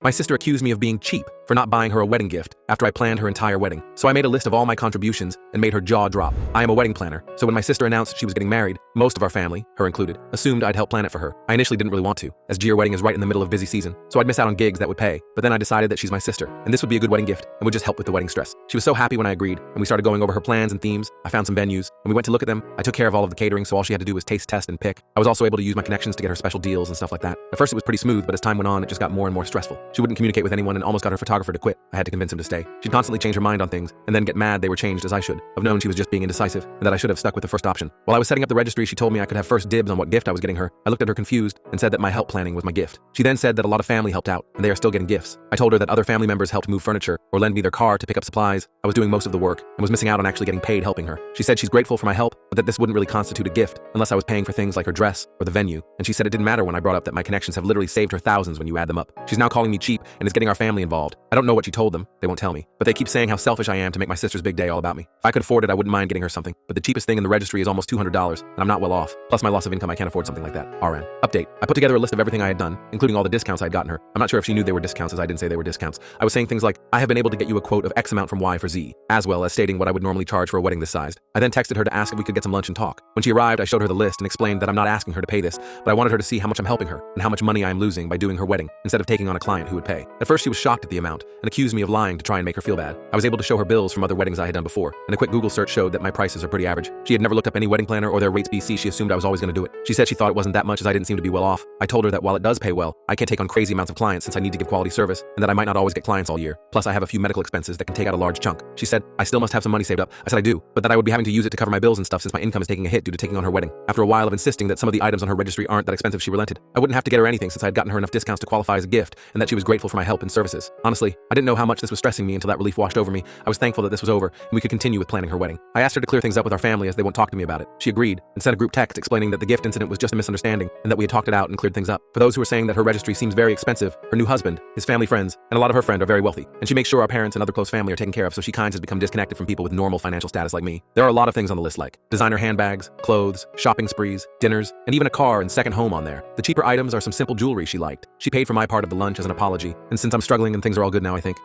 My sister accused me of being cheap for not buying her a wedding gift after I planned her entire wedding. So I made a list of all my contributions and made her jaw drop. I am a wedding planner, so when my sister announced she was getting married, most of our family, her included, assumed I'd help plan it for her. I initially didn't really want to, as Gia wedding is right in the middle of busy season, so I'd miss out on gigs that would pay. But then I decided that she's my sister, and this would be a good wedding gift and would just help with the wedding stress. She was so happy when I agreed, and we started going over her plans and themes. I found some venues, and we went to look at them. I took care of all of the catering, so all she had to do was taste, test, and pick. I was also able to use my connections to get her special deals and stuff like that. At first it was pretty smooth, but as time went on, it just got more and more stressful. She wouldn't communicate with anyone and almost got her photographer to quit. I had to convince him to stay. She'd constantly change her mind on things, and then get mad they were changed as I should have known she was just being indecisive, and that I should have stuck with the first option. While I was setting up the registry, she told me I could have first dibs on what gift I was getting her. I looked at her confused and said that my help planning was my gift. She then said that a lot of family helped out, and they are still getting gifts. I told her that other family members helped move furniture or lend me their car to pick up supplies. I was doing most of the work and was missing out on actually getting paid helping her. She said she's grateful for my help, but that this wouldn't really constitute a gift unless I was paying for things like her dress or the venue, and she said it didn't matter when I brought up that my connections have literally saved her thousands when you add them up. She's now calling me cheap and is getting our family involved. I don't know what she told them, they won't tell me, but they keep saying how selfish I am to make my sister's big day all about me. If I could afford it, I wouldn't mind getting her something, but the cheapest thing in the registry is almost $200, and I'm not well off. Plus my loss of income, I can't afford something like that. RN. Update. I put together a list of everything I had done, including all the discounts I'd gotten her. I'm not sure if she knew they were discounts, as I didn't say they were discounts. I was saying things like, I have been able to get you a quote of X amount from Y for Z, as well as stating what I would normally charge for a wedding this sized. I then texted her to ask if we could get some lunch and talk. When she arrived, I showed her the list and explained that I'm not asking her to pay this, but I wanted her to see how much I'm helping her and how much money I am losing by doing her wedding instead of taking on a client who would pay. At first she was shocked at the amount and accused me of lying to try and make her feel bad. I was able to show her bills from other weddings I had done before, and a quick Google search showed that my prices are pretty average. She had never looked up any wedding planner or their rates BC. She assumed I was always going to do it. She said she thought it wasn't that much as I didn't seem to be well off. I told her that while it does pay well, I can't take on crazy amounts of clients since I need to give quality service and that I might not always get clients all year. Plus I have a few medical expenses that can take out a large chunk. She said, I still must have some money saved up. I said I do, but that I would be having to use it to cover my bills and stuff since my income is taking a hit due to taking on her wedding. After a while of insisting that some of the items on her registry aren't that expensive, she relented. I wouldn't have to get her anything since I had gotten her enough discounts to qualify as a gift and that she was grateful for my help and services. Honestly, I didn't know how much this was stressing me until that relief washed over me. I was thankful that this was over and we could continue with planning her wedding. I asked her to clear things up with our family as they won't talk to me about it. She agreed and sent a group text explaining that the gift incident was just a misunderstanding and that we had talked it out and cleared things up. For those who are saying that her registry seems very expensive, her new husband, his family friends, and a lot of her friends are very wealthy, and she makes sure our parents and other close family are taken care of, so she kinds has become disconnected from people with normal financial status like me. There are a lot of things on the list like designer handbags, clothes, shopping sprees, dinners, and even a car and second home on there. The cheaper items are some simple jewelry she liked. She paid for my part of the lunch as an apology, and since I'm struggling and things are all good now, I think